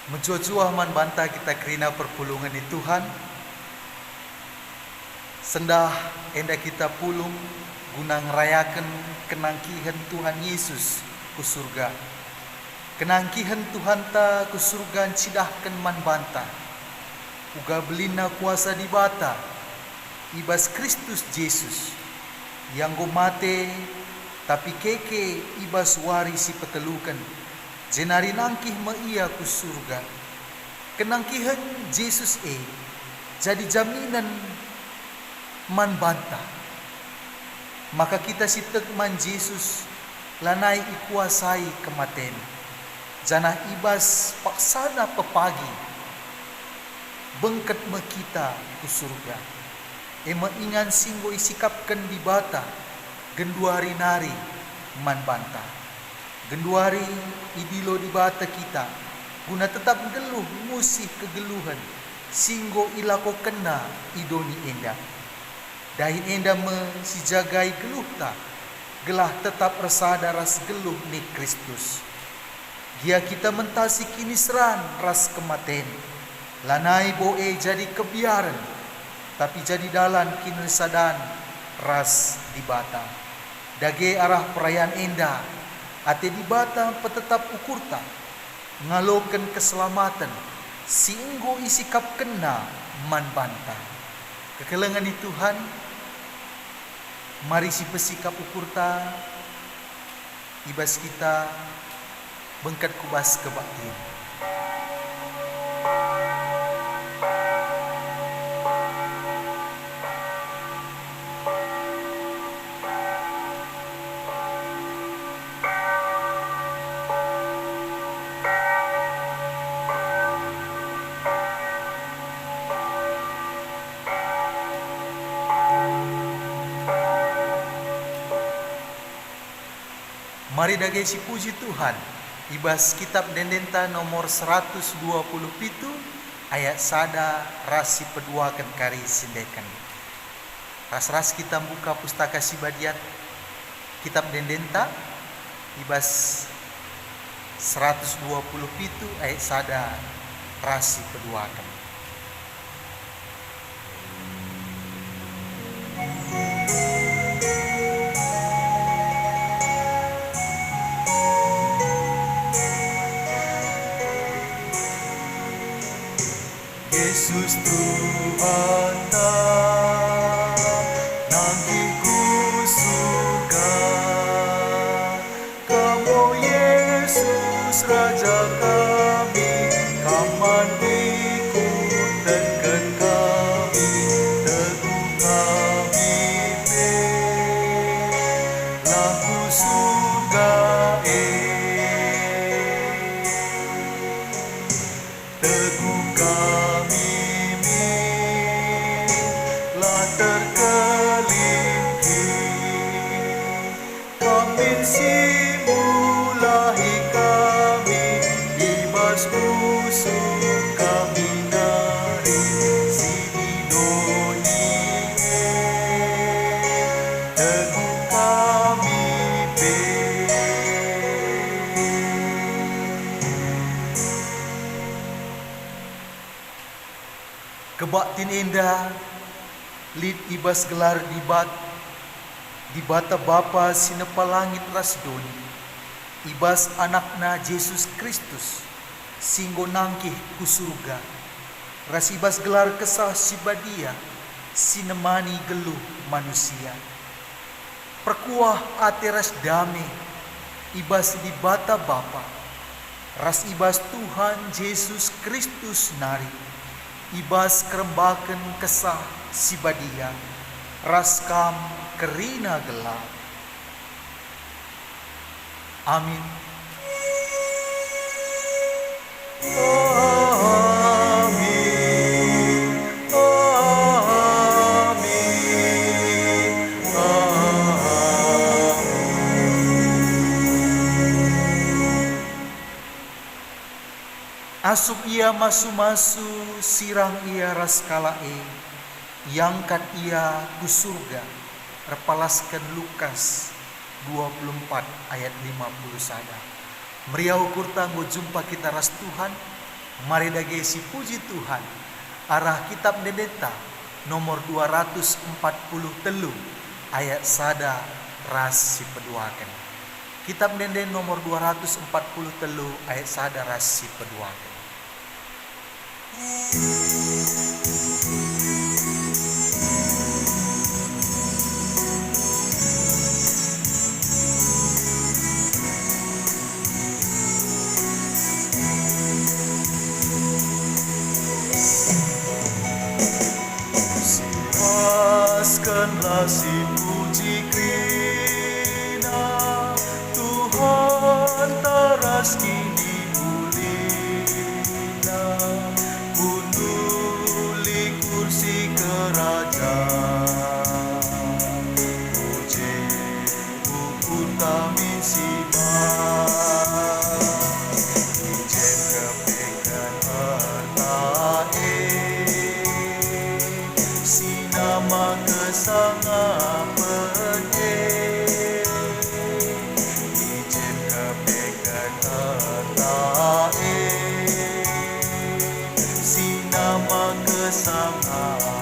Menjua-jua man banta kita kerina perpulungan di Tuhan. Sendah enda kita pulung guna ngerayakan kenangkihan Tuhan Yesus ku surga. Kenangkihan Tuhan ta ku surga cidahkan man banta. Uga belina kuasa di bata ibas Kristus Yesus yang go mate tapi keke ibas warisi petelukan jenari nangkih ia ku surga. Kenangkihan Yesus jadi jaminan man banta. Maka kita sitek man Yesus lanai ikuasai kematen. Janah ibas paksana pepagi bengket me kita ku surga. Ema ingan singgo isikapkan di bata genduari nari man banta. Genduari idilo di bata kita guna tetap geluh musih kegeluhan singgo ilako kena idoni enda. Dahin enda me si jagai geluh ta gelah tetap resada ras geluh ni Kristus. Gia kita mentasi kini seran ras kematen. Lanai boe jadi kebiaran tapi jadi dalan kini sadan ras di bata. Dage arah perayaan enda ate di bata petetap ukurta ngalokan keselamatan singgo isikap kena man banta. Kekelengan di Tuhan, mari si pesikap ukurta ibas kita bengkat kubas kebaktian. Mari dage si puji Tuhan. Ibas kitab Dendenta nomor 127 ayat sada rasi peduakan kari sindekan. Ras kita buka pustaka Sibadiat kitab Dendenta ibas 127 ayat sada rasi peduakan. Yesus Tuhan ta nangkiku surga. Kamu Yesus Raja kami, kaman ikutkan kami, teguh kami laku surga teguh kami terkelingki kami simulahi kami ibas musuh kami dari Sidoni teguh kami kebaktin indah lid ibas gelar di bata Bapa sinepa langit rasdoni ibas anakna Yesus Kristus singgo nangkih ku surga ras ibas gelar kesah sibadia sinemani geluh manusia perkuah ate ras dame ibas di bata Bapa ras ibas Tuhan Yesus Kristus nari ibas kerembakan kesah sibadia raskam kerina gelap. Amin. Amin. Amin. Asup ia masu-masu sirang ia raskalae yangkat ia ku surga. Repalaskan Lukas 24 ayat 51. Meriau kurta nggo jumpa kita ras Tuhan Mari dagesi puji Tuhan. Arah kitab Dendeta nomor 240 ayat sada ras sipeduaken. Kitab Denden nomor 240 ayat sada ras sipeduaken. Siaskanlah si puji Krina, Tuhan taras kini mulina, kunduli kursi kerajaan, puji ukur kami simak, ijen kepekan hartae, sinama kesangapan ijen kepekan hartae, sinama kesangapan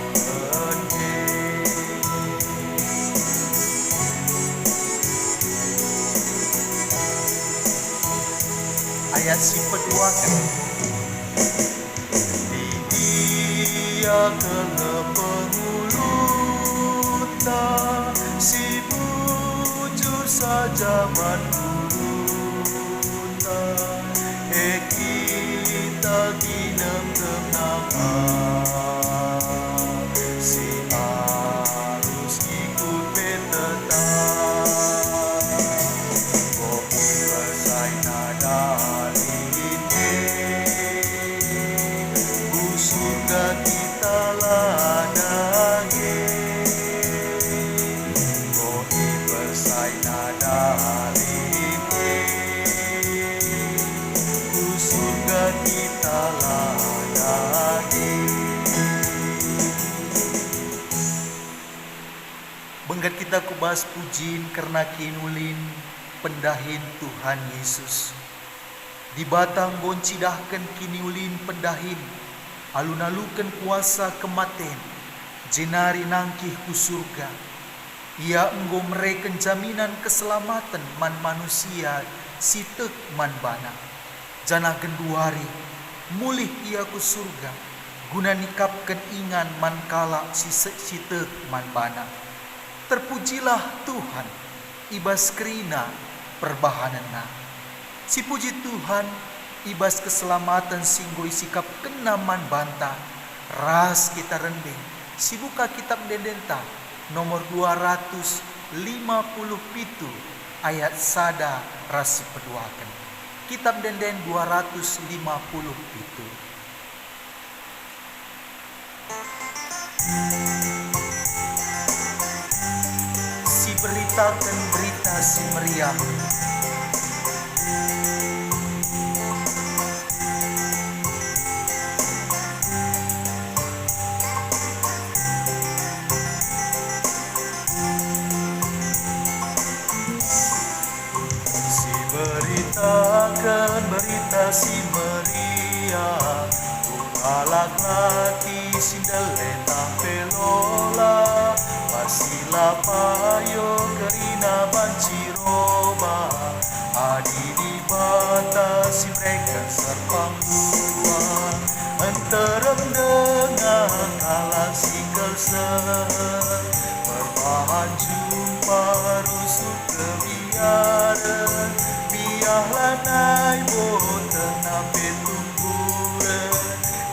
Ayat sipeduaken. Dia kena penguluta, si bujur saja manuluta, kita ginem tenangan, si arus ikut petetan, kopi bersai nada surga kita ladangi, kohi bersai nada rinti, surga kita ladangi. Benggat kita kubahas pujin karena kinulin pendahin Tuhan Yesus. Di batang boncidahkan kiniulin pendahin, alun-alukan kuasa kematen, jenari nangkih ku surga. Ia enggo mereken jaminan keselamatan man manusia sitek man bana. Jana genduari, mulih ia ku surga, guna nikapkan ingan man kala sitek man bana. Terpujilah Tuhan, ibas kerina perbahanana. Si puji Tuhan, ibas keselamatan singgoi sikap kenaman banta, ras kita rendeng. Si buka kitab Dendenta nomor 250 ayat sada ras sipeduaken. Kitab Denden 250. Si beritakan berita si meriah, beritakan berita si meriah, alak lati sindeleta pelola, pasila payo kerina banciroba, adi di batas si mereka serpang dua, enterem dengan kalah si kelser, perbahan jumpa rusuk kebiaran, biarlah naik boten nape tumburan,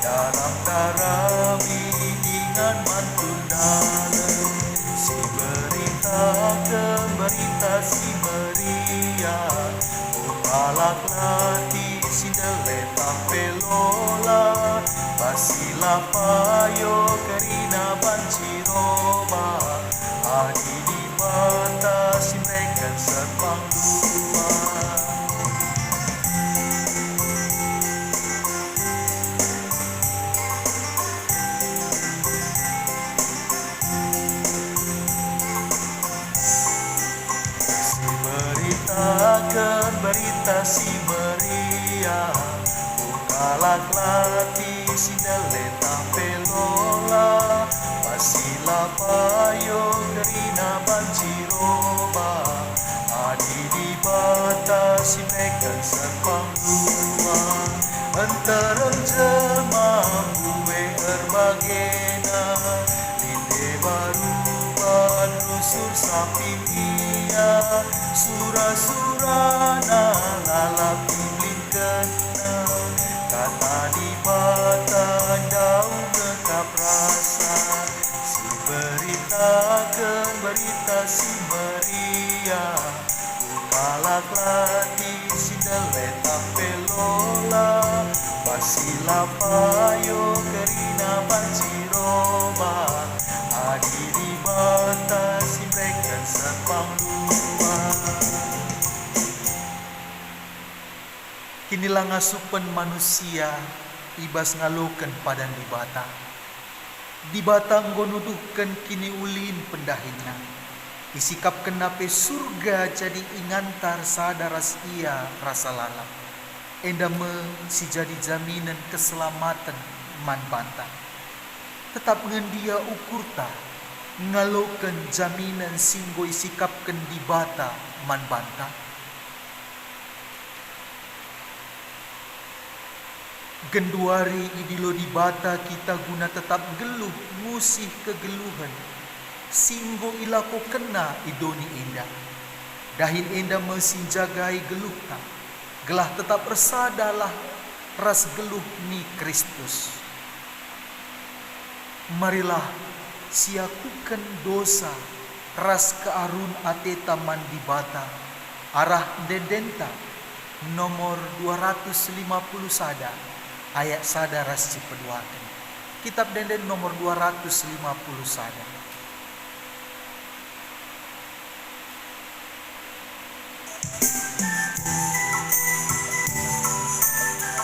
dalam darami ingat mantun dalam, si beritakan berita si meriah, alak lati sindeleta pelola, pasila payo kerina banciroba, adi di batas si mereka serpang dua. Beritakan berita si meriah, bukalah lati sindaleta pelola pasila payo kerina banjiroba adi di batas simekan serpang dua antarang jema buwe erbagena linde baru rusur sapi dia sura-surana lalap imlin kena kata di batang daun gekap rasa si berita si Maria bukalak lati sindeleta pelola pasila payo kerina banjiroba adi di batas simrekan serpang dua. Kinilah ngasupen manusia ibas ngaloken padan di bata. Di bata nggonuduhken kini ulin pendahina. Isikap kenape surga jadi ingantar sadaras ia rasa lalap. Endame si jadi jaminan keselamatan man banta. Tetap ngendia ukurta ngaloken jaminan singgo isikapken di bata man banta. Genduari idilo di bata kita guna tetap geluh musih kegeluhan singgo ilako kena idoni indah dahin indah mesin jagai geluhta gelah tetap resadalah ras geluh ni Kristus. Marilah siakukan dosa ras kearun ateta man di bata arah dendenta nomor 250 sada ayat sada ras cipeduaken. Kitab denden nomor 250 sada.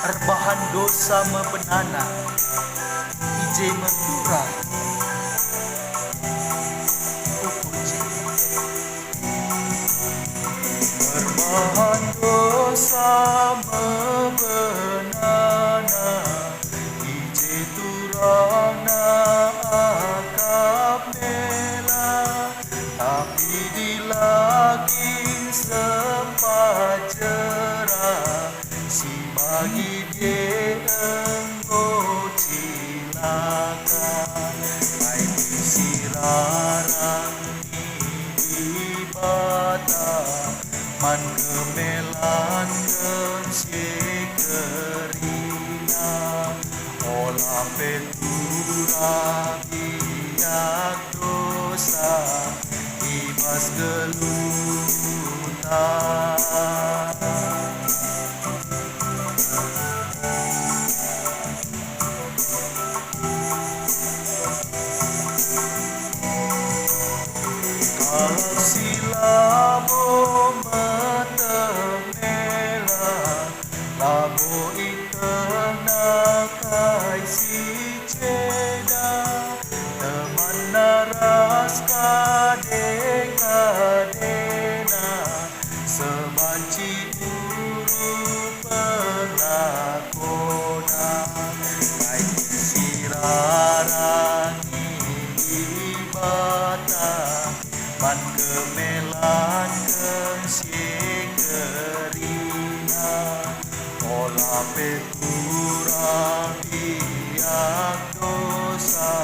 Erbahan dosa mebenana ije mentura ukurje. Erbahan dosa mebenana ije turana akap nela tapi dilagin sempat cerah si bagi dia engkau cilaka kain sirarang di bata man kemelan dan sekerina olah petura biak dosa ibas gelutan. Silabo metemela labo itena kai si ceda teman naras kadena sebanci uru penakona kai sirarangi ibata man kemelan kesekerina olah petura biak dosa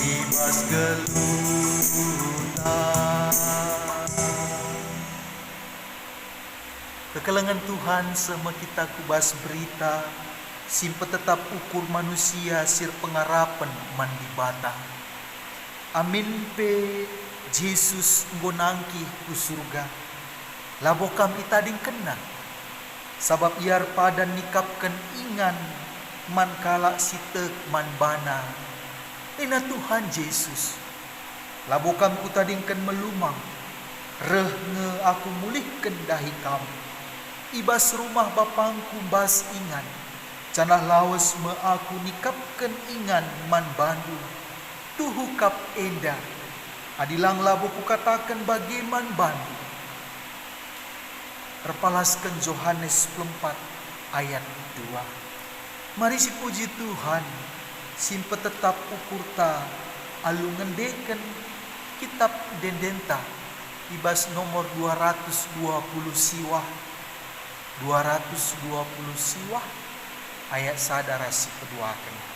ibas gelutan. Kekelengan Tuhan sama kita kubas berita simpe tetap ukur manusia sir pengarapan man di bata. Amin pe Yesus ngonangki ku surga. Labokam itading kena. Sabab iar padan nikapkan ingan man kala sitek man bana. Ina Tuhan Yesus. Labokam ku tadingkan melumang. Reh nge aku mulihkan dahi kamu. Ibas rumah bapangku bas ingan. Canah lawas me aku nikapkan ingan man bandu. Tuhu kap enda. Adilang labu ku katakan bagiman bandu. Terpalaskan Yohanes 4 ayat 2. Mari si puji Tuhan, simpe tetap ukurta alu ngendeken kitab dendenta ibas nomor 220 siwah 220 siwah ayat sadara si keduakan.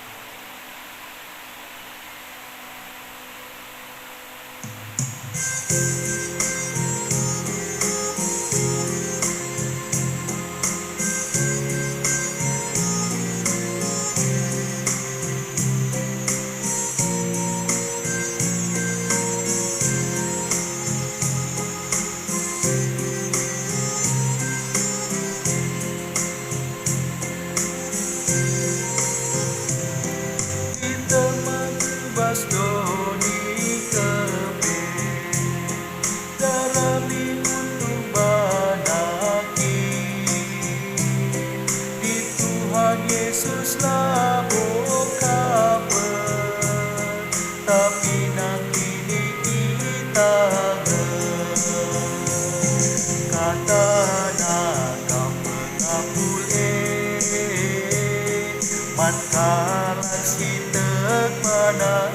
Yesus laboh tapi nakini kita kata nakam mengapul man kalah sitek mana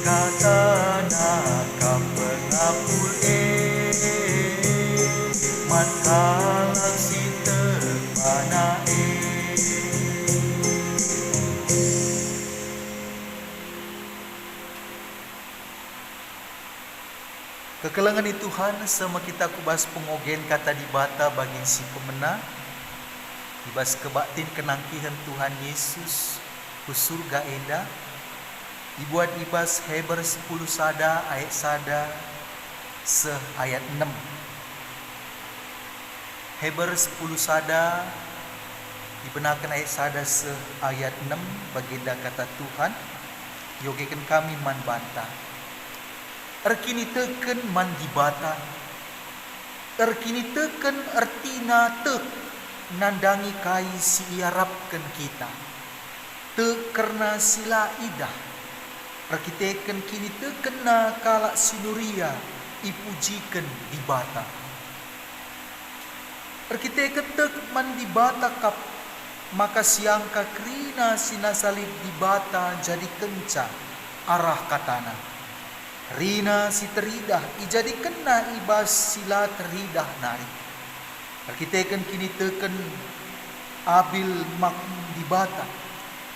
kata nakam mengapul man kalah sitek mana Kekelengan itu Tuhan sama kita kubas pengogen kata dibata bagin si pemena ibas kebaktin kenangkihan Tuhan Yesus ku surga enda dibuat ibas Heber 10 sada ayat sada se ayat 6 Heber 10 sada dibenarkan ayat sada se ayat 6 baginda kata Tuhan yogekan kami man bantah erkini teken man dibata erkini teken ertina tek nandangi kai si iarapkan kita tek karena sila idah erkiteken kini teken na kalak sinuria ipujikan dibata erkiteken tek man dibata kap maka siangka krina sinasalib dibata jadi kenca arah katana Rina si teridah ijadi kena ibas sila teridah nari. Arkiteken kini teken abil mak dibata.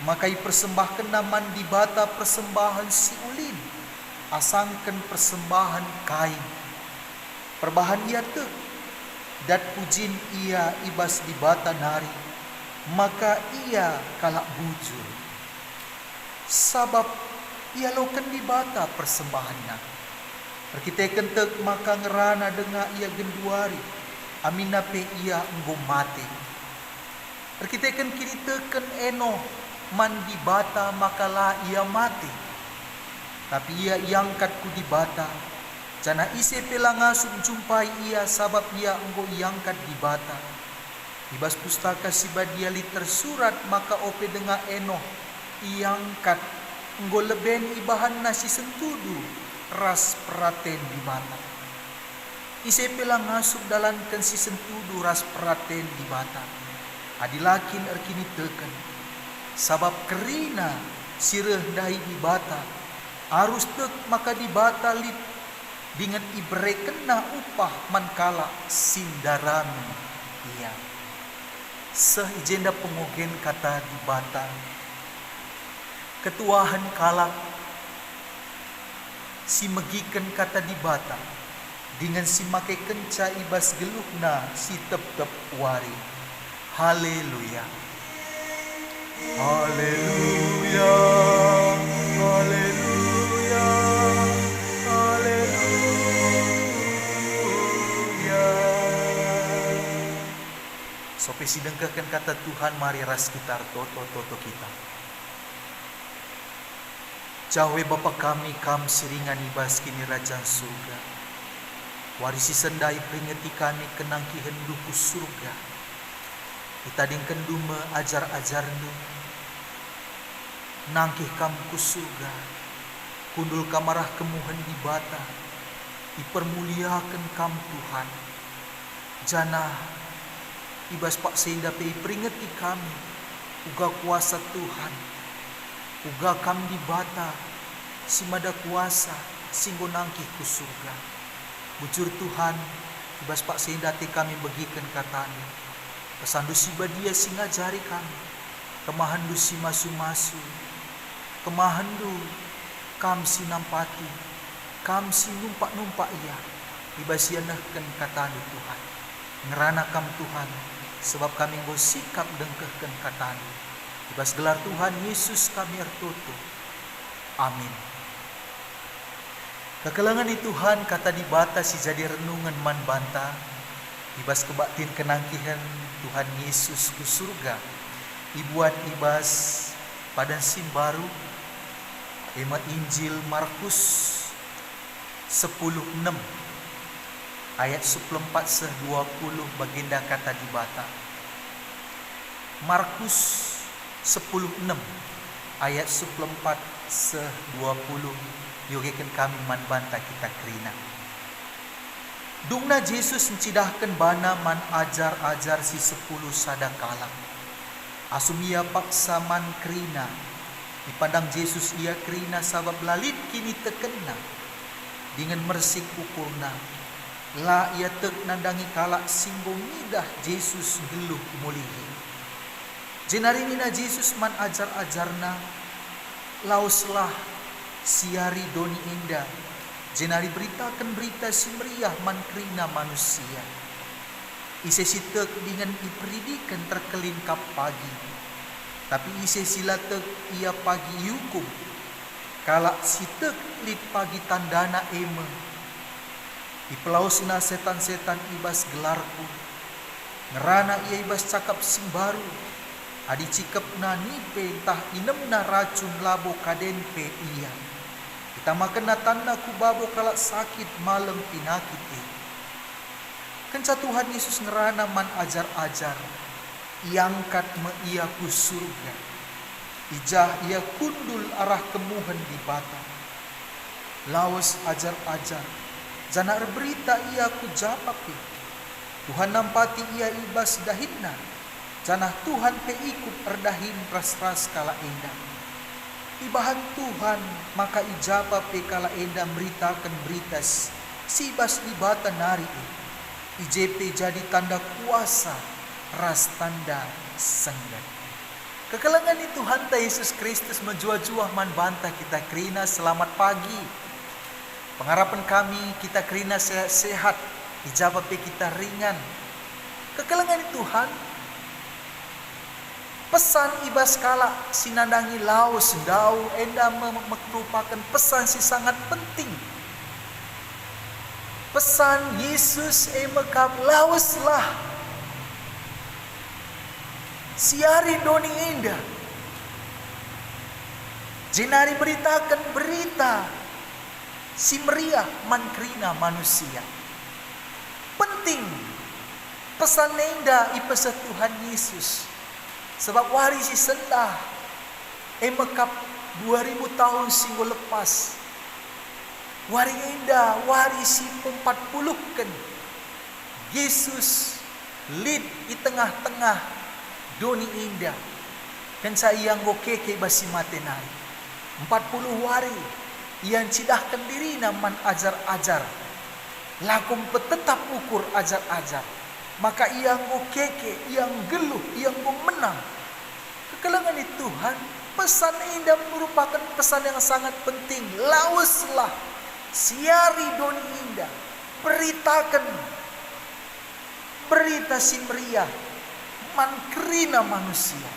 Makai persembahkan naman dibata persembahan si ulin. Asangkan persembahan kain. Perbahan ia tek. Dat pujin ia ibas dibata nari. Maka ia kalak bujur. Sabab ia lokan dibata persembahannya. Perkitekan tek maka ngerana denga ia genduari. Amina pe ia enggo mati. Perkitekan kini teken eno man dibata maka la ia mati. Tapi ia iangkat ku dibata. Jana ise pela ngasuk jumpai ia sabab ia enggo iangkat dibata. Ibas pustaka sibadia tersurat maka ope denga eno iangkat nggo leben ibahan nasi sentudu ras peraten di bata. Ise pela ngasuk dalankan si sentudu ras peraten di bata. Adilakin erkini teken. Sabab kerina sireh dahi di bata. Arus tek maka di bata lip. Dengan ibre kena upah mankala sindarami ia. Sehijenda pengogen kata di bata. Ketuahan kalak si megiken kata dibata dengan si make kenca ibas geluhna si tep-tep wari. Haleluya. Haleluya. Haleluya. Haleluya. Sope sidengkakan kata Tuhan mari ras kitar toto kita. Jawe Bapa kami kam siringan ibas kini raja surga. Warisi sendai peringeti kami kenang ki henduku surga. Kita dingken dume ajar-ajarnu. Nangkih kam ku surga. Kundul kamarah kemuhen di bata. Dipermuliakan kam Tuhan. Jana ibas pak seinda pe peringati kami uga kuasa Tuhan, uga kami di bata si mada kuasa singgo nangki ku surga. Bujur Tuhan ibas pak seinda te kami bagikan katani pesandu si badia si ngajari kami kemahandu si masu-masu, kemahandu kam si nampati, kam si numpak-numpak ia ibas yanahkan katani Tuhan. Ngerana kam Tuhan sebab kami nggo sikap dengkehkan katani. Ibas gelar Tuhan Yesus kami ertutu. Amin. Kekelangan di Tuhan kata dibatasi jadi renungan man banta. Ibas kebaktin kenangkihan Tuhan Yesus ku surga. Ibuat ibas padan sim baru. Ema Injil Markus 10:6 ayat 14-20 baginda kata dibata. Markus 10:6 ayat 14-20 yogekan kami man banta kita kerina. Dungna Yesus mencidahkan bana man ajar-ajar si 10 sadakala. Asumia paksa man kerina. Dipandang Yesus ia kerina sabab lalit kini tekena. Dengan mersik ukurna. La ia tek nandangi kalak singgo midah Yesus geluh mulihi. Jenari mina Yesus man ajar-ajarna. Lauslah siari doni indah. Jenari beritakan berita si meriah man kerina manusia. Ise sitek dengan iperidikan terkelin kap pagi. Tapi ise silatek ia pagi hukum. Kalak sitek lit pagi tandana eme. Ipelausna setan-setan ibas gelarku. Ngerana ia ibas cakap sing baru. Adi cikepna nipe entah inemna racun labo kadenpe iya. Kita makan tanda ku babo kalak sakit malam pinakiti. Kenca Tuhan Yesus ngerana man ajar-ajar. Iangkat me ia ku surga. Ijah ia kundul arah kemuhan di bata. Lawas ajar-ajar. Jana berita ia ku japapi. Tuhan nampati ia ibas dahinna. Jana Tuhan pe ikut erdahin ras-ras kala endah. Ibahan Tuhan maka ijapa pe kala endah meritakan beritas. Si ibas di bata nari. IJP jadi tanda kuasa, ras tanda senggan. Kekelangan itu Tuhan Yesus Kristus menjua-jua man banta kita kerina selamat pagi. Pengharapan kami kita kerina sehat, ijabah pe kita ringan. Kekelangan itu Tuhan pesan ibas kala sinandangi laos dau enda merupakan pesan si sangat penting. Pesan Yesus emekap lawaslah siari doni indah. Jenari beritakan berita si meriah man kerina manusia. Penting pesan indah ipesa Tuhan Yesus. Sebab wari si sendah emekap 2000 tahun singgo lepas. Wari indah, wari si 40 kan. Yesus lid di tengah-tengah doni indah. Kan saya yang keke basi matenai. 40 wari yang cidahkan diri naman ajar-ajar. Lakum petetap ukur ajar-ajar. Maka yang keke, yang geluh, yang menang. Kekelangan itu Tuhan, pesan indah merupakan pesan yang sangat penting. Lawaslah siari doni indah, beritakan berita si meriah man kerina manusia.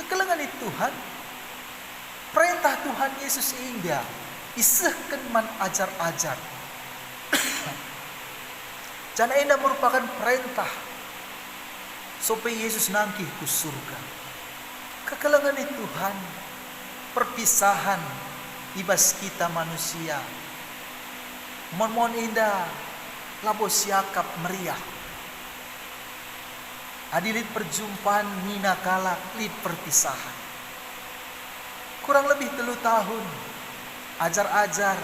Kekelangan itu Tuhan, perintah Tuhan Yesus indah isehkan man ajar-ajar. Jana indah merupakan perintah supaya Yesus nangkih ku surga. Kekelangan itu Tuhan, perpisahan ibas kita manusia. Mon indah labo siakap meriah. Adilit perjumpaan mina kala lid perpisahan. Kurang lebih 3 tahun ajar-ajar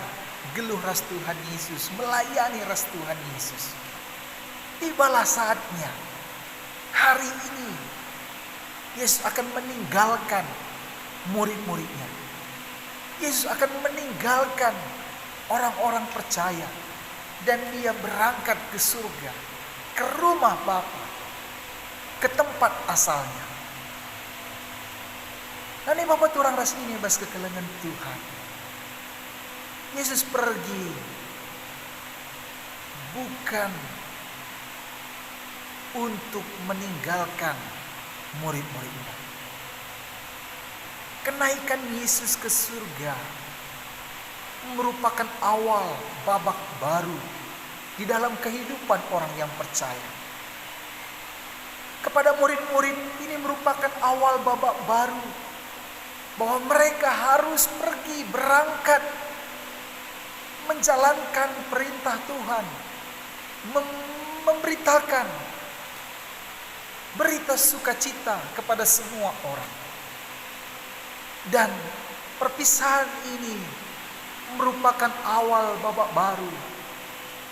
geluh ras Tuhan Yesus, melayani ras Tuhan Yesus. Tibalah saatnya hari ini Yesus akan meninggalkan murid-muridnya. Yesus akan meninggalkan orang-orang percaya. Dan dia berangkat ke surga, ke rumah Bapa, ke tempat asalnya. Nah ini Bapak turang ras ini bas kekelengan Tuhan. Yesus pergi bukan untuk meninggalkan murid-muridnya. Kenaikan Yesus ke surga merupakan awal babak baru di dalam kehidupan orang yang percaya. Kepada murid-murid ini merupakan awal babak baru bahwa mereka harus pergi berangkat menjalankan perintah Tuhan, memberitakan berita sukacita kepada semua orang. Dan perpisahan ini merupakan awal babak baru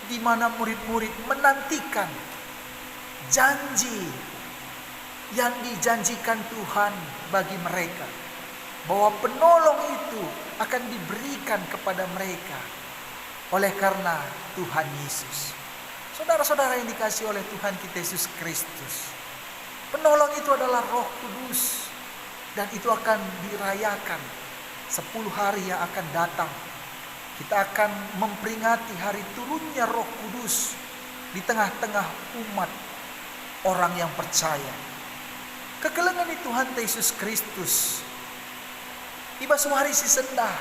di mana murid-murid menantikan janji yang dijanjikan Tuhan bagi mereka, bahwa penolong itu akan diberikan kepada mereka oleh karena Tuhan Yesus. Saudara-saudara yang dikasihi oleh Tuhan kita Yesus Kristus, penolong itu adalah Roh Kudus, dan itu akan dirayakan 10 hari yang akan datang. Kita akan memperingati hari turunnya Roh Kudus di tengah-tengah umat orang yang percaya. Kekelengan di Tuhan Yesus Kristus. Iba suari si sendah.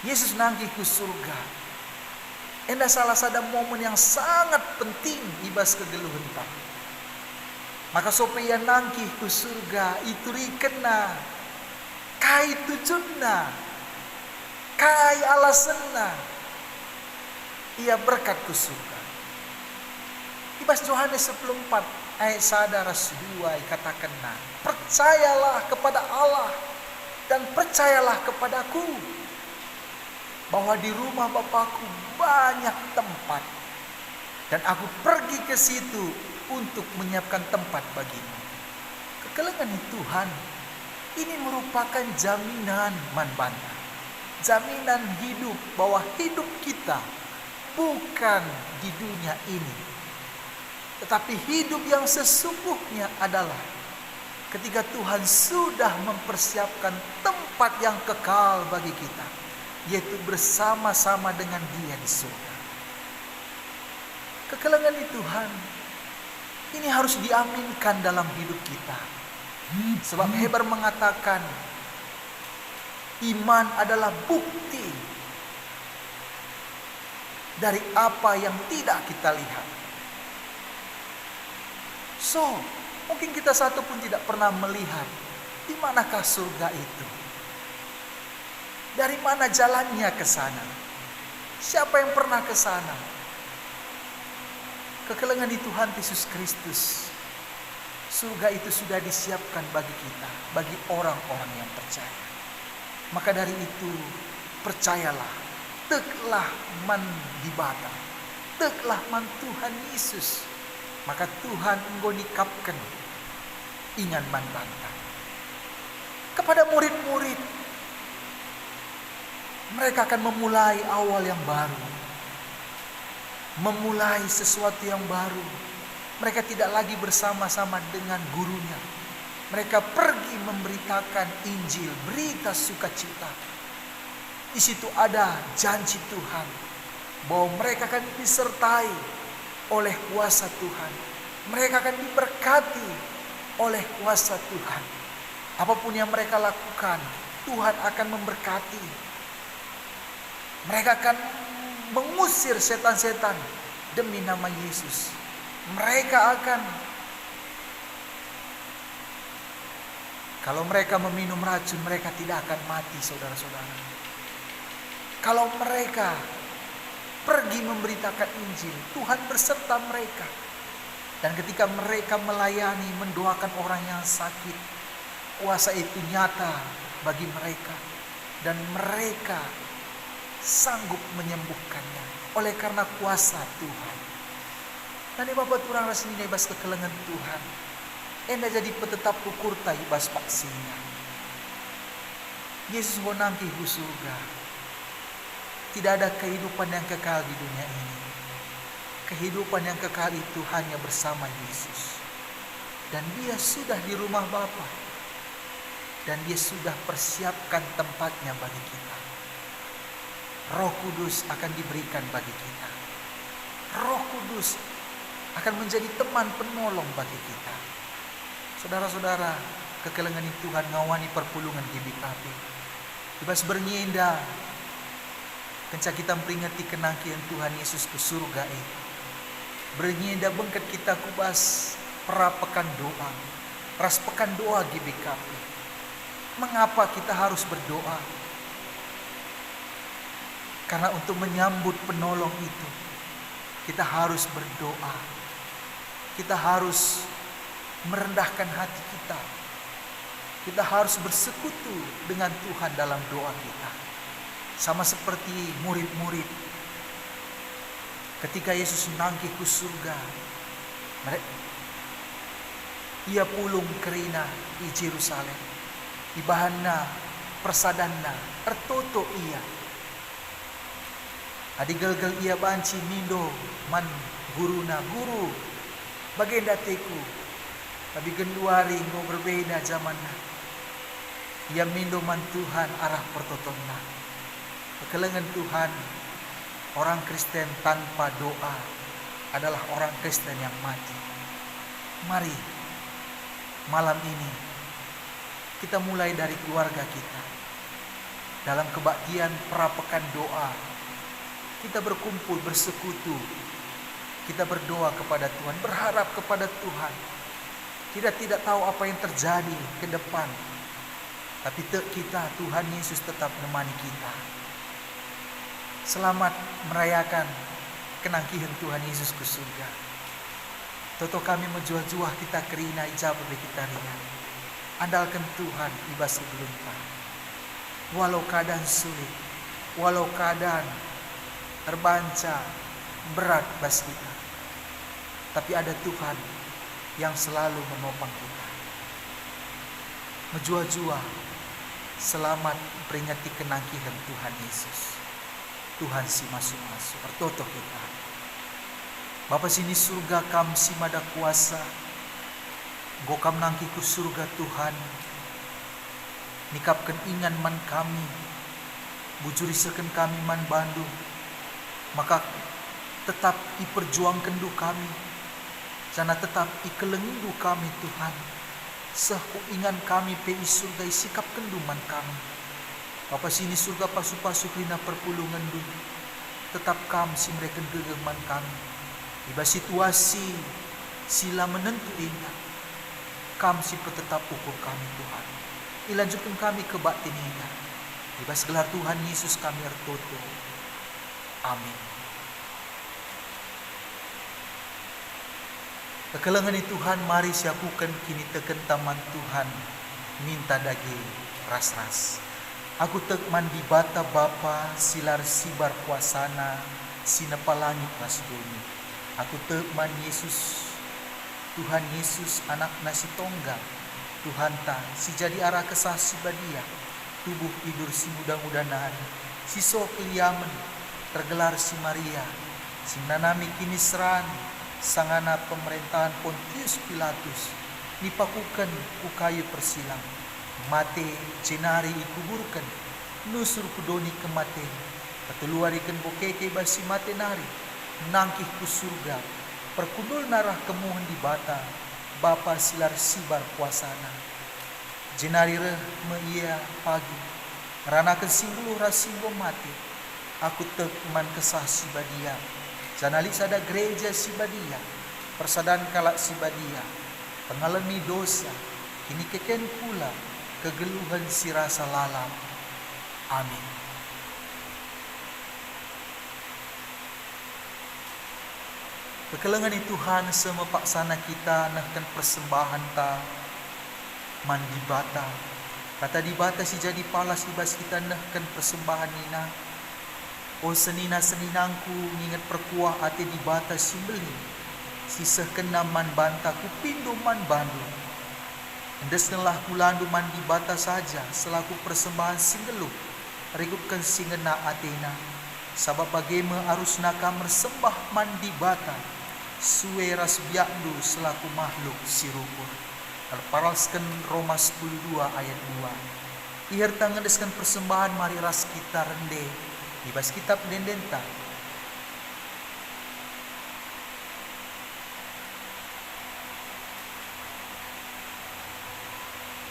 Yesus nangki ke surga. Enda salah satu momen yang sangat penting ibas kegeluhentak. Maka supaya nangki ke surga itu rikena kai tujuanna, kai alasanna, ia berkat ke surga. Ibas Yohanes 10:4 ayat 1-2 katakanlah, percayalah kepada Allah dan percayalah kepadaku, bahwa di rumah Bapakku banyak tempat, dan aku pergi ke situ untuk menyiapkan tempat bagimu. Kekelengan Tuhan ini merupakan jaminan manbanta, jaminan hidup, bahwa hidup kita bukan di dunia ini, tetapi hidup yang sesungguhnya adalah ketika Tuhan sudah mempersiapkan tempat yang kekal bagi kita, yaitu bersama-sama dengan Dia di surga. Kekelengan di Tuhan ini harus diaminkan dalam hidup kita. Sebab Heber mengatakan iman adalah bukti dari apa yang tidak kita lihat. So, mungkin kita satu pun tidak pernah melihat di manakah surga itu. Dari mana jalannya ke sana? Siapa yang pernah ke sana? Kekelengan di Tuhan Yesus Kristus. Surga itu sudah disiapkan bagi kita, bagi orang-orang yang percaya. Maka dari itu, percayalah, teklah man dibata, teklah man Tuhan Yesus. Maka Tuhan menggonikapkan ingan man banta. Kepada murid-murid, mereka akan memulai awal yang baru, memulai sesuatu yang baru. Mereka tidak lagi bersama-sama dengan gurunya. Mereka pergi memberitakan Injil, berita sukacita. Di situ ada janji Tuhan bahwa mereka akan disertai oleh kuasa Tuhan. Mereka akan diberkati oleh kuasa Tuhan. Apapun yang mereka lakukan, Tuhan akan memberkati. Mereka akan mengusir setan-setan demi nama Yesus. Mereka akan, kalau mereka meminum racun, mereka tidak akan mati, saudara-saudara. Kalau mereka pergi memberitakan Injil, Tuhan berserta mereka. Dan ketika mereka melayani, mendoakan orang yang sakit, kuasa itu nyata bagi mereka. Dan mereka sanggup menyembuhkannya oleh karena kuasa Tuhan. Nani bapak turang rasini ibas kekelengan Tuhan. Enda jadi petetap ukur ta ibas paksinya. Yesus ngonangki hu surga. Tidak ada kehidupan yang kekal di dunia ini. Kehidupan yang kekal itu hanya bersama Yesus. Dan dia sudah di rumah Bapa. Dan dia sudah persiapkan tempatnya bagi kita. Roh Kudus akan diberikan bagi kita. Roh Kudus akan menjadi teman penolong bagi kita. Saudara-saudara, kekelengan Tuhan ngawani perpulungan GBKP. Ibas bernyenda. Kenca kita peringati kenangkian Tuhan Yesus ke surga itu. Bernyenda bengket kita kubas perapekan doa. Ras pekan doa GBKP. Mengapa kita harus berdoa? Karena untuk menyambut penolong itu, kita harus berdoa. Kita harus merendahkan hati kita. Kita harus bersekutu dengan Tuhan dalam doa kita. Sama seperti murid-murid. Ketika Yesus nangkih ke surga, ia pulung kerina di Yerusalem. Ibahana persadanna ertoto ia. Adi gel-gel ia banci mindo man guruna guru bagenda teku. Tapi genduari ngo berbeda zamanna. Ia mindo man Tuhan arah pertotonna. Kekelengan Tuhan, orang Kristen tanpa doa adalah orang Kristen yang mati. Mari malam ini kita mulai dari keluarga kita. Dalam kebaktian perapekan doa, kita berkumpul, bersekutu. Kita berdoa kepada Tuhan, berharap kepada Tuhan. Kita tidak tahu apa yang terjadi ke depan. Tapi kita, Tuhan Yesus tetap menemani kita. Selamat merayakan kenangkihan Tuhan Yesus ke surga. Toto kami menjual-jual kita kerina ijab kita ringan. Andalkan Tuhan ibas sebelumnya. Walau keadaan sulit, walau keadaan terbanca berat bas kita, tapi ada Tuhan yang selalu menopang kita. Menjua-jua selamat peringati kenangkihan Tuhan Yesus. Tuhan si masuk-masuk bertoto kita. Bapa sini surga kam si mada kuasa. Gokam nangki ku surga Tuhan. Nikapkan ingan man kami. Bujuri seken kami man Bandung. Maka tetap iperjuangkan du kami. Sana tetap ikelengindu kami Tuhan. Sehu ingan kami pe surga isikap kenduman kami. Bapa sini surga pasu-pasu rina perpulungan du. Tetap kam si mereka gegeman kami. Iba situasi sila menentu ingat. Kam si tetap ukur kami Tuhan. Ilanjutkan kami ke bakti ingat. Iba segelar Tuhan Yesus kami ertoto. Amin. Kekelengan Tuhan mari siapukan kini teken taman Tuhan. Minta daging ras-ras. Aku tekman di bata Bapa silar sibar kuasana sinapa langit ras bumi. Aku tekman Yesus Tuhan Yesus anak nasi tonggang. Tuhan ta si jadi arah kesah si badia. Tubuh tidur si mudah-mudahan. Si so keliamen tergelar si Maria. Si nanami kini seran sangana pemerintahan Pontius Pilatus. Nipakukan ku kayu persilang. Mate jenari ikuburkan nusur kudoni kemate petuluarikan bokeke basi mate nari nangkih ku surga perkudul narah kemuhan di bata Bapa silar sibar kuasana jenari reh meia pagi ranakan simbulu rasimbo mate aku tekman kesah sibadia janali sada gereja sibadia persadan kalak sibadia pengalami dosa kini keken pula kegeluhan si rasa lalam. Amin. Kekelengan Tuhan semepaksana kita nahkan persembahan ta mandi bata. Kata di bata si jadi palas ibas kita nahkan persembahan nina. O senina seninangku ngingat perkuah ate di bata si beli. sisah kena man banta ku pindu man bandu. Endes nelah kulandu man di bata saja selaku persembahan singgeluh rikutkan singena Athena. Sabab bagaimana arus naka mersembah man di bata suwe ras biakdu selaku makhluk sirupur. Alparalsken Roma 12 ayat 2. Ihar tangedeskan persembahan mari ras kita rende ibas kitab dendenta.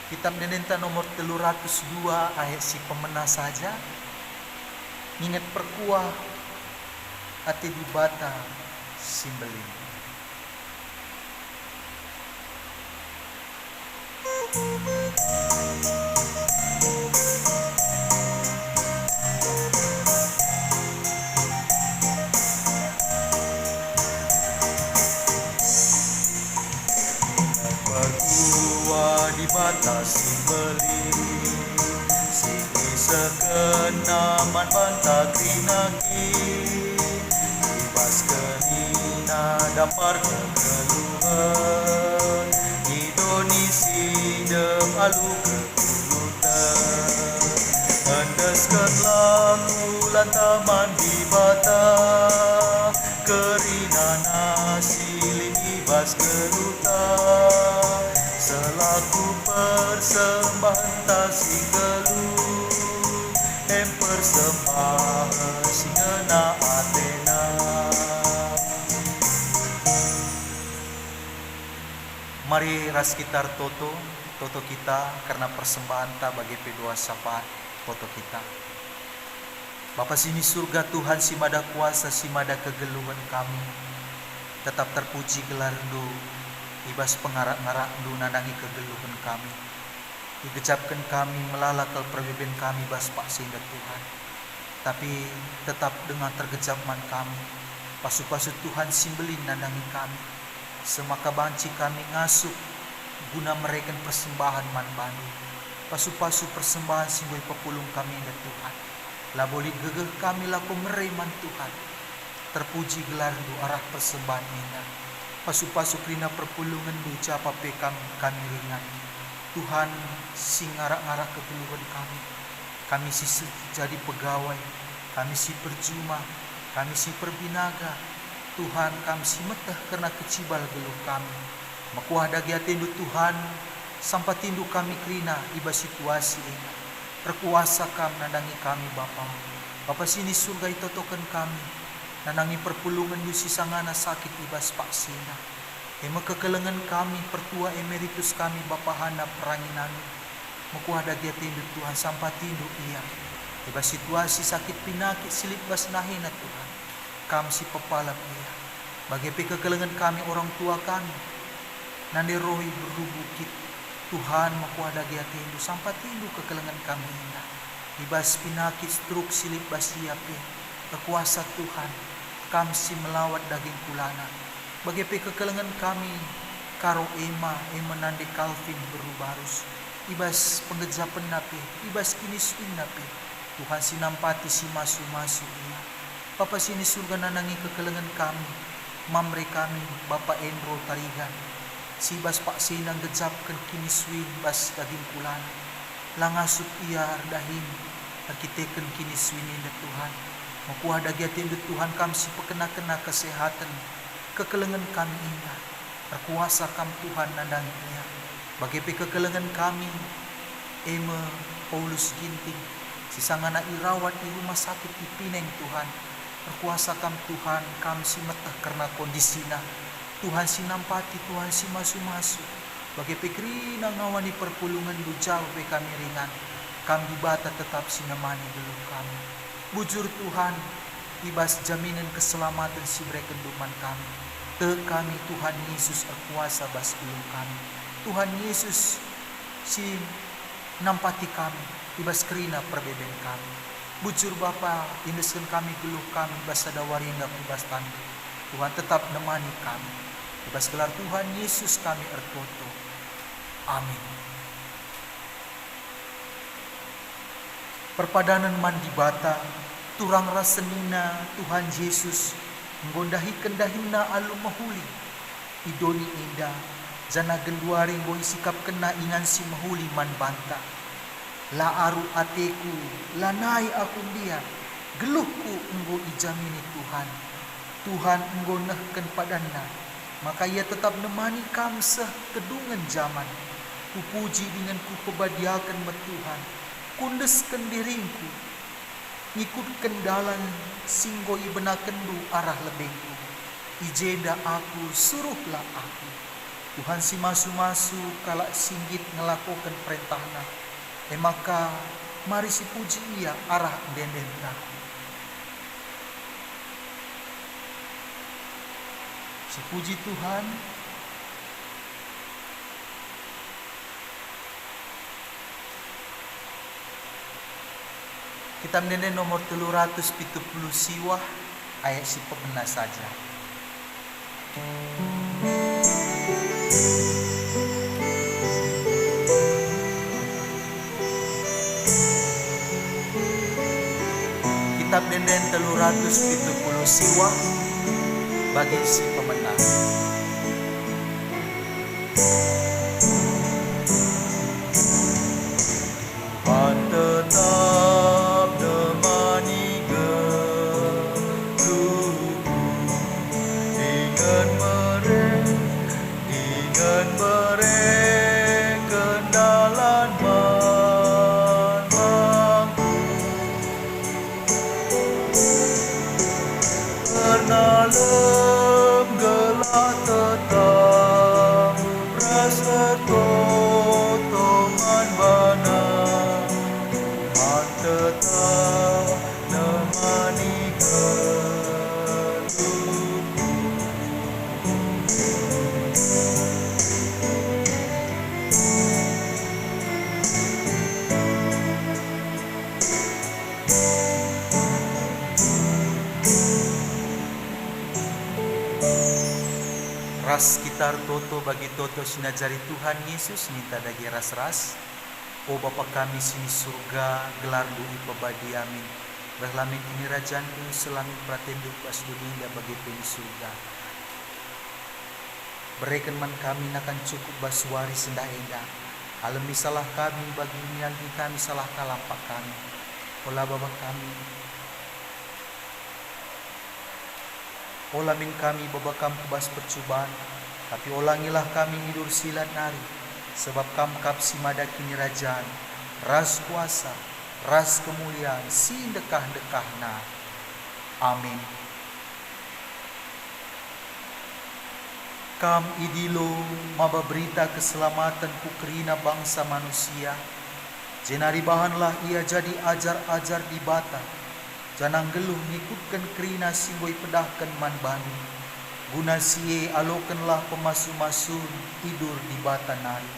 Kitab dendenta nomor 302 ayat si pemena saja. Ingat perkuah ati di bata simbelin. Perkuah di bata simbelin sini sekenaman banta krinaki ibas kenina dampar kekeluhan Indonesi dem alu kekulutan endeskan laku lantaman di bata kerina nasilin ibas keluta selaku persembahan tasingelu persembahan singena Athena. Mari ras kitar toto kita karena persembahan ta bagi pedua sapa toto kita. Bapa sini surga Tuhan si mada kuasa si mada kegeluhan kami. Tetap terpuji gelardu ibas pengarak-ngarak du nandangi kegeluhan kami. Digecapkan kami melalakal perbeben kami bas pak sehingga Tuhan. Tapi tetap dengan tergecap man kami. Pasu-pasu Tuhan simbelin nandangi kami. Semaka banci kami ngasup guna mereka persembahan man bandu. Pasu-pasu persembahan simbol pepulung kami hingga Tuhan. Laboli gegeh kami laku mereman Tuhan. Terpuji gelardu arah persembahan ini. Pasu-pasu krina perpulungan du capa pe kami ringan. Tuhan si ngarak-ngarak keperluan kami. Kami si jadi pegawai, kami si percuma, kami si perbinaga. Tuhan kami si metah karena kecibal geluh kami. Makuah dagi atendu Tuhan sampai tindu kami krina iba situasi ini. Perkuasa kami nandangi kami Bapa. Bapa sini surga itotokan kami. Nandangi perpulungan du sisangana sakit ibas paksina. Ema kekelengan kami pertua emeritus kami Bapa Hana peranginan. Makuah dagi atendu Tuhan sampai tindu ia. Iba situasi sakit pinakit silip bas nahina Tuhan. Kami si pepalam ia. Bagi kekelengan kami orang tua kami. Nande rohi berubukit. Tuhan makuah dagi atendu sampai tindu kekelengan kami ina. Ibas pinakit struk silip bas iape. Kekuasa Tuhan. Kami si melawat daging kulana. Bagi kekelengan kami karo ema nande Calvin berubarus. Ibas penggejapan nape, ibas kiniswin nape. Tuhan sinampati si masu-masu ia. Papa sini surga nanangi kekelengan kami. Mamre kami, Bapa Enro Tarigan. Si bas pak sinang gejapkan kiniswin bas daging kulan. Langasuk ia ardahin. Nakiteken kiniswin inda Tuhan. Makuah dagi atindu Tuhan kami si pekena-kena kesehatan. Kekelengan kami indah. Berkuasa kami Tuhan nandangi ia. Bagi kekelengan kami. Ema Paulus Ginting. Sisangana irawat di rumah sakit di Pineng Tuhan. Berkuasa kami Tuhan. Kami si metah karena kondisinya. Tuhan si nampati. Tuhan si masu-masu. Bagi pekrina ngawani perpulungan bujau be kami ringan. Kami di bata tetap sinamani dulu kami. Bujur Tuhan. Ibas jaminan keselamatan si berekenduman kami. Kami Tuhan Yesus berkuasa bas belum kami. Tuhan Yesus si nampati kami. Ibas kerina perbeben kami. Bujur Bapa indeskan kami geluh kami. Ibas sadawarinda ibas tandu. Tuhan tetap nemani kami. Ibas gelar Tuhan Yesus kami ertoto. Amin. Perpadanan mandi bata. Turang rasenina Tuhan Yesus. Menggondahi kendahina alu mahuli. idoni indah, jana genduaring boi sikap kena ingan si mahuli man banta. La aru ateku, la nai aku dia, geluhku enggo ijamini Tuhan. Tuhan enggo nehken padana, maka ia tetap nemani kam seh kedungan zaman. Kupuji dengan ku pebadiakan met Tuhan, kundesken diringku, ngikutken dalan singgo ibenaken du arah lebengku. Ijeda aku, suruhlah aku. Tuhan si masu-masu kalak singgit ngelakukan perintahna. Maka mari si puji ia arah dendena. Si puji Tuhan. Kitab Denden nomor 370 siwah ayat si pemena saja. Kitab Denden 370 siwah bagi si pemenang. Tuhan tetap nemani geluhku, dengan kendalan manbangku. Pernah gelap tetap rasa totoman bana. Tuhan tetap nemani geluhku. Ras kitar toto bagi toto sinajari Tuhan Yesus minta dagi ras-ras. O Bapa kami sini surga, gelar dui pebadi amin. Berlamin kini rajandu, selamin pratendu pas dunia bagi peni surga. Berikan man kami nakan cukup basuari sendah endah. Alami salah kami bagi mianti kami salah kalampak kami. Olah Bapa kami, olamin kami babakam kubas percubaan, tapi olangilah kami hidur silat nari, sebab kam kap si mada kini rajaan, ras kuasa, ras kemuliaan, si dekah-dekahna. Amin. Kam idilo maba berita keselamatan kukerina bangsa manusia, jenari bahanlah ia jadi ajar-ajar di bata. Janang geluh ngikutkan kerina singgoi pedahkan man bani. Guna siye alokenlah pemasu-masun tidur di bata nari.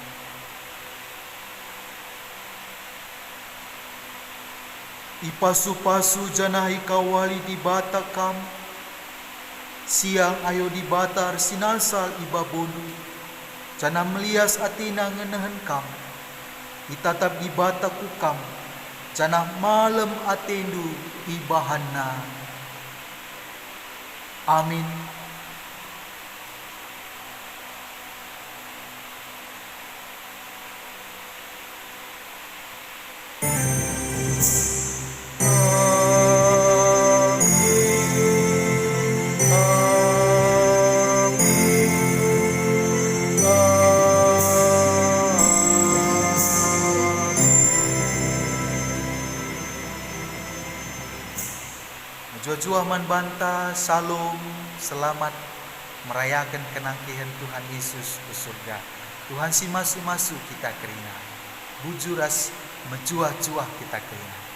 Ipasu-pasu janahi kawali di bata kam. Siang ayo di batar sinalsal iba bonu. Janah melias atina ngenehen kam. Itatap di bata kukam. Janah malam atendu ibahanna. Amin. Jua-jua man banta, salom, selamat merayakan kenangkihan Tuhan Yesus ke surga. Tuhan si masu-masu kita kerina. Bujuras mencuah-cuah kita kerina.